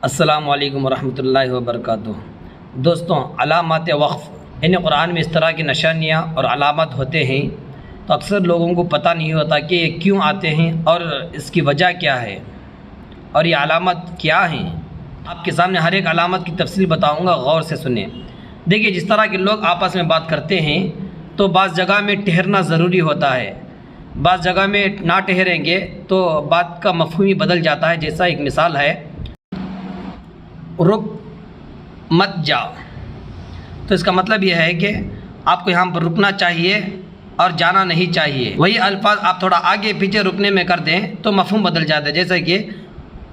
السلام علیکم ورحمۃ اللہ وبرکاتہ۔ دوستوں، علامات وقف یعنی قرآن میں اس طرح کی نشانیاں اور علامات ہوتے ہیں تو اکثر لوگوں کو پتہ نہیں ہوتا کہ یہ کیوں آتے ہیں اور اس کی وجہ کیا ہے اور یہ علامات کیا ہیں۔ آپ کے سامنے ہر ایک علامت کی تفصیل بتاؤں گا، غور سے سنیں۔ دیکھیے، جس طرح کے لوگ آپس میں بات کرتے ہیں تو بعض جگہ میں ٹھہرنا ضروری ہوتا ہے، بعض جگہ میں نہ ٹھہریں گے تو بات کا مفہوم ہی بدل جاتا ہے۔ جیسا ایک مثال ہے، رک مت جا، تو اس کا مطلب یہ ہے کہ آپ کو یہاں پر رکنا چاہیے اور جانا نہیں چاہیے۔ وہی الفاظ آپ تھوڑا آگے پیچھے رکنے میں کر دیں تو مفہوم بدل جاتا ہے۔ جیسا کہ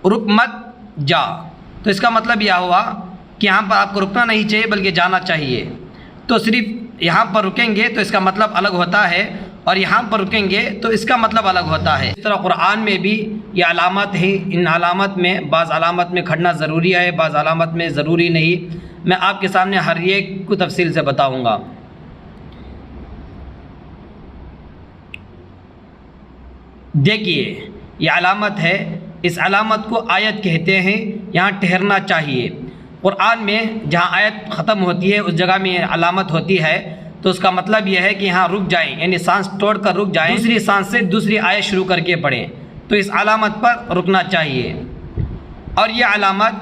رک مت جا، تو اس کا مطلب یہ ہوا کہ یہاں پر آپ کو رکنا نہیں چاہیے بلکہ جانا چاہیے۔ تو صرف یہاں پر رکیں گے تو اس کا مطلب الگ ہوتا ہے اور یہاں پر رکیں گے تو اس کا مطلب الگ ہوتا ہے۔ اس طرح قرآن میں بھی یہ علامات ہیں، ان علامات میں بعض علامات میں کھڑنا ضروری ہے، بعض علامات میں ضروری نہیں۔ میں آپ کے سامنے ہر ایک کو تفصیل سے بتاؤں گا۔ دیکھیے، یہ علامت ہے، اس علامت کو آیت کہتے ہیں۔ یہاں ٹھہرنا چاہیے۔ قرآن میں جہاں آیت ختم ہوتی ہے اس جگہ میں علامت ہوتی ہے تو اس کا مطلب یہ ہے کہ یہاں رک جائیں، یعنی سانس توڑ کر رک جائیں، دوسری سانس سے دوسری آیت شروع کر کے پڑھیں، تو اس علامت پر رکنا چاہیے۔ اور یہ علامت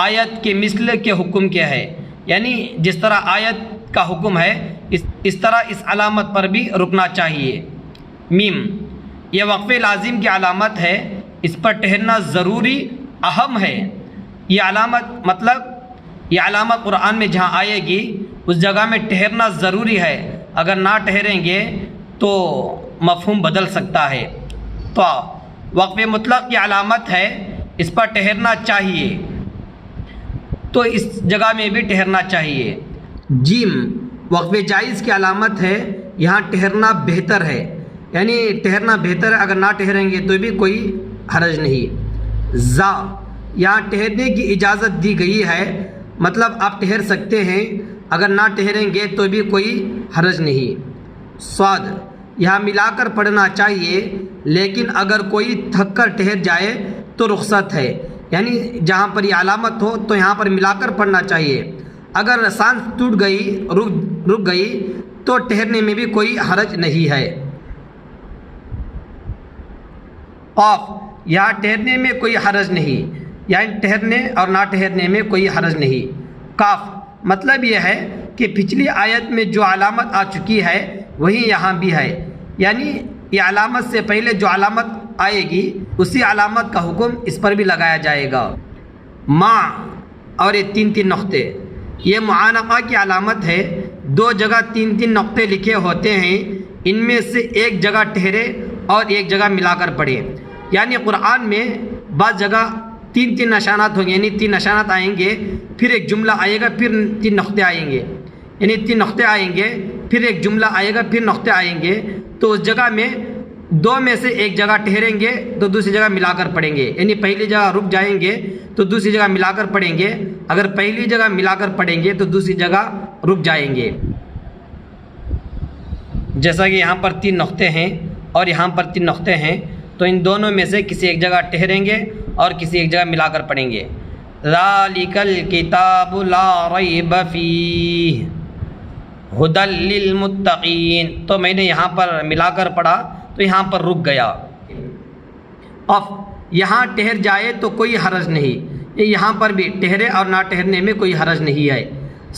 آیت کے مثل کے حکم کے ہے، یعنی جس طرح آیت کا حکم ہے اس طرح اس علامت پر بھی رکنا چاہیے۔ میم، یہ وقف لازم کی علامت ہے، اس پر ٹھہرنا ضروری اہم ہے۔ یہ علامت مطلب یہ علامت قرآن میں جہاں آئے گی اس جگہ میں ٹھہرنا ضروری ہے، اگر نہ ٹھہریں گے تو مفہوم بدل سکتا ہے۔ تو وقف مطلق کی علامت ہے، اس پر ٹھہرنا چاہیے، تو اس جگہ میں بھی ٹھہرنا چاہیے۔ جیم، وقف جائز کی علامت ہے، یہاں ٹھہرنا بہتر ہے، یعنی ٹھہرنا بہتر ہے، اگر نہ ٹھہریں گے تو بھی کوئی حرج نہیں۔ زا، یہاں ٹھہرنے کی اجازت دی گئی ہے، مطلب آپ ٹھہر سکتے ہیں، اگر نہ ٹھہریں گے تو بھی کوئی حرج نہیں۔ صاد، یہاں ملا کر پڑھنا چاہیے، لیکن اگر کوئی تھک کر ٹھہر جائے تو رخصت ہے، یعنی جہاں پر یہ علامت ہو تو یہاں پر ملا کر پڑھنا چاہیے۔ اگر سانس ٹوٹ گئی، رک گئی تو ٹھہرنے میں بھی کوئی حرج نہیں ہے۔ قاف، یہاں ٹھہرنے میں کوئی حرج نہیں، یعنی ٹھہرنے اور نہ ٹھہرنے میں کوئی حرج نہیں۔ کاف، مطلب یہ ہے کہ پچھلی آیت میں جو علامت آ چکی ہے وہی یہاں بھی ہے، یعنی یہ علامت سے پہلے جو علامت آئے گی اسی علامت کا حکم اس پر بھی لگایا جائے گا۔ ماں، اور یہ تین نقطے، یہ معانقہ کی علامت ہے، دو جگہ تین نقطے لکھے ہوتے ہیں، ان میں سے ایک جگہ ٹھہرے اور ایک جگہ ملا کر پڑھے، یعنی قرآن میں بعض جگہ تین نشانات ہوں گے، یعنی تین نشانات آئیں گے، پھر ایک جملہ آئے گا، پھر تین نقطے آئیں گے، یعنی تین نقطے آئیں گے، پھر ایک جملہ آئے گا، پھر نقطے آئیں گے، تو اس جگہ میں دو میں سے ایک جگہ ٹھہریں گے تو دوسری جگہ ملا کر پڑھیں گے، یعنی پہلی جگہ رک جائیں گے تو دوسری جگہ ملا کر پڑھیں گے، اگر پہلی جگہ ملا کر پڑھیں گے تو دوسری جگہ رک جائیں گے۔ جیسا کہ یہاں پر تین نقطے ہیں اور یہاں پر تین نقطے ہیں، تو ان دونوں میں سے کسی ایک جگہ ٹھہریں گے اور کسی ایک جگہ ملا کر پڑھیں گے۔ ذالک الکتاب لا ریب فیہ ھدی للمتقین، تو میں نے یہاں پر ملا کر پڑھا تو یہاں پر رک گیا۔ قف، یہاں ٹھہر جائے تو کوئی حرج نہیں، یہاں پر بھی ٹھہرے اور نہ ٹھہرنے میں کوئی حرج نہیں ہے۔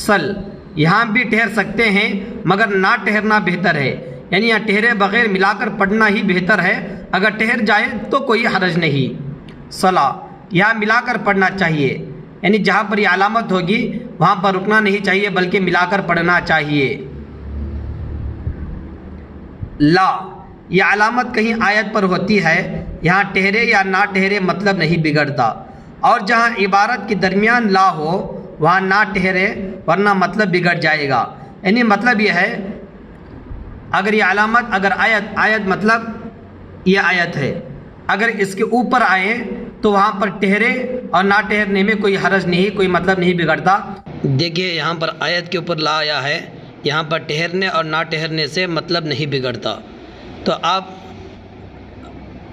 سل، یہاں بھی ٹھہر سکتے ہیں مگر نہ ٹھہرنا بہتر ہے، یعنی یہاں ٹھہرے بغیر ملا کر پڑھنا ہی بہتر ہے، اگر ٹھہر جائے تو کوئی حرج نہیں۔ صلا، یہاں ملا کر پڑھنا چاہیے، یعنی جہاں پر یہ علامت ہوگی وہاں پر رکنا نہیں چاہیے بلکہ ملا کر پڑھنا چاہیے۔ لا، یہ علامت کہیں آیت پر ہوتی ہے، یہاں ٹھہرے یا نہ ٹھہرے مطلب نہیں بگڑتا، اور جہاں عبارت کے درمیان لا ہو وہاں نہ ٹھہرے ورنہ مطلب بگڑ جائے گا، یعنی مطلب یہ ہے اگر یہ علامت اگر آیت مطلب یہ آیت ہے، اگر اس کے اوپر آئے تو وہاں پر ٹھہرے اور نہ ٹھہرنے میں کوئی حرج نہیں، کوئی مطلب نہیں بگڑتا۔ دیکھیے، یہاں پر آیت کے اوپر لا آیا ہے، یہاں پر ٹھہرنے اور نہ ٹھہرنے سے مطلب نہیں بگڑتا، تو آپ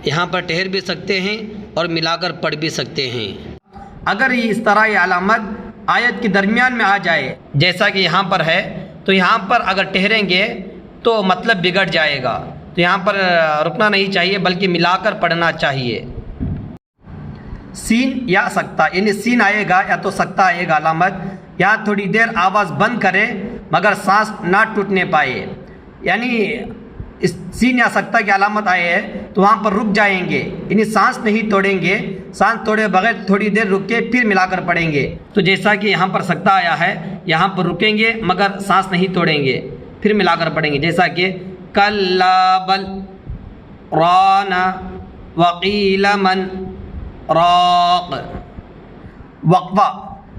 یہاں پر ٹھہر بھی سکتے ہیں اور ملا کر پڑھ بھی سکتے ہیں۔ اگر یہ اس طرح یہ علامت آیت کے درمیان میں آ جائے جیسا کہ یہاں پر ہے تو یہاں پر اگر ٹھہریں گے تو مطلب بگڑ جائے گا، تو یہاں پر رکنا نہیں چاہیے بلکہ ملا کر پڑھنا چاہیے۔ سین یا سکتہ، یعنی سین آئے گا یا تو سکتہ آئے گا علامت، یہاں تھوڑی دیر آواز بند کرے مگر سانس نہ ٹوٹنے پائے، یعنی اس سین یا سکتہ کی علامت آئے ہے تو وہاں پر رک جائیں گے، یعنی سانس نہیں توڑیں گے، سانس توڑے بغیر تھوڑی دیر رک کے پھر ملا کر پڑھیں گے۔ تو جیسا کہ یہاں پر سکتہ آیا ہے، یہاں پر رکیں گے مگر سانس نہیں توڑیں گے، پھر ملا کر پڑھیں گے، جیسا کہ کلا بل ران وقیل من راق۔ وقفہ،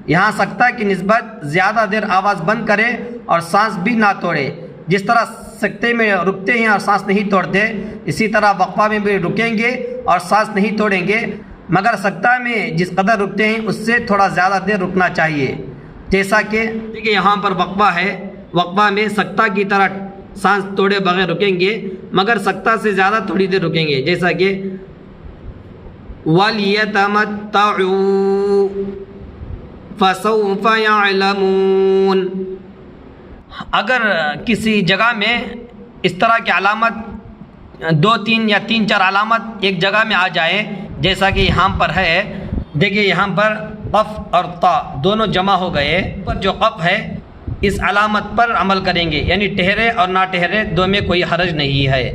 یہاں سکتہ کی نسبت زیادہ دیر آواز بند کرے اور سانس بھی نہ توڑے، جس طرح سکتے میں رکتے ہیں اور سانس نہیں توڑتے، اسی طرح وقفہ میں بھی رکیں گے اور سانس نہیں توڑیں گے، مگر سکتہ میں جس قدر رکتے ہیں اس سے تھوڑا زیادہ دیر رکنا چاہیے۔ جیسا کہ دیکھیں یہاں پر وقفہ ہے، وقفہ میں سکتہ کی طرح سانس توڑے بغیر رکیں گے مگر سکتہ سے زیادہ تھوڑی دیر رکیں گے، جیسا کہ وَلْيَتَمَتَّعُوا فَسَوْفَ يَعْلَمُونَ۔ اگر کسی جگہ میں اس طرح کی علامت 2 3 یا 3 4 علامت ایک جگہ میں آ جائے جیسا کہ یہاں پر ہے، دیکھیے یہاں پر قف اور تا دونوں جمع ہو گئے، پر جو قف ہے اس علامت پر عمل کریں گے، یعنی ٹھہرے اور نہ ٹھہرے دو میں کوئی حرج نہیں ہے۔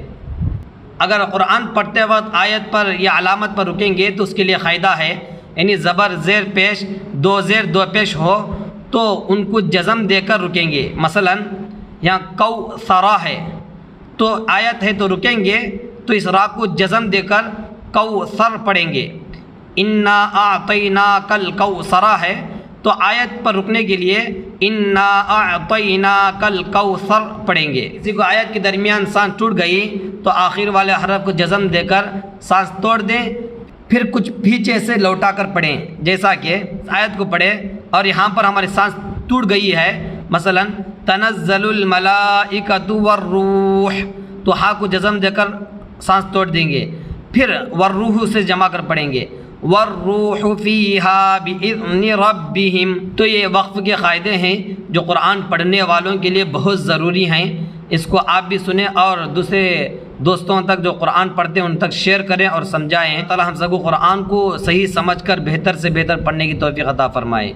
اگر قرآن پڑھتے وقت آیت پر یا علامت پر رکیں گے تو اس کے لیے قاعدہ ہے، یعنی زبر زیر پیش 2 زیر 2 پیش ہو تو ان کو جزم دے کر رکیں گے۔ مثلا یہاں کوثرا ہے تو آیت ہے تو رکیں گے تو اس را کو جزم دے کر کوثر پڑھیں گے۔ انا اعطیناک الکوثر ہے تو آیت پر رکنے کے لیے انا اعطیناک الکوثر پڑھیں گے۔ کسی کو آیت کے درمیان سانس ٹوٹ گئی تو آخر والے حرف کو جزم دے کر سانس توڑ دیں، پھر کچھ پیچھے سے لوٹا کر پڑھیں، جیسا کہ آیت کو پڑھیں اور یہاں پر ہماری سانس ٹوٹ گئی ہے، مثلا تنزل الملائکۃ والروح تو ہا کو جزم دے کر سانس توڑ دیں گے، پھر والروح سے جمع کر پڑھیں گے، والروح فیہا بإذن ربہم۔ تو یہ وقف کے قاعدے ہیں جو قرآن پڑھنے والوں کے لیے بہت ضروری ہیں، اس کو آپ بھی سنیں اور دوسرے دوستوں تک جو قرآن پڑھتے ہیں ان تک شیئر کریں اور سمجھائیں۔ اللہ ہم سب کو قرآن کو صحیح سمجھ کر بہتر سے بہتر پڑھنے کی توفیق عطا فرمائے۔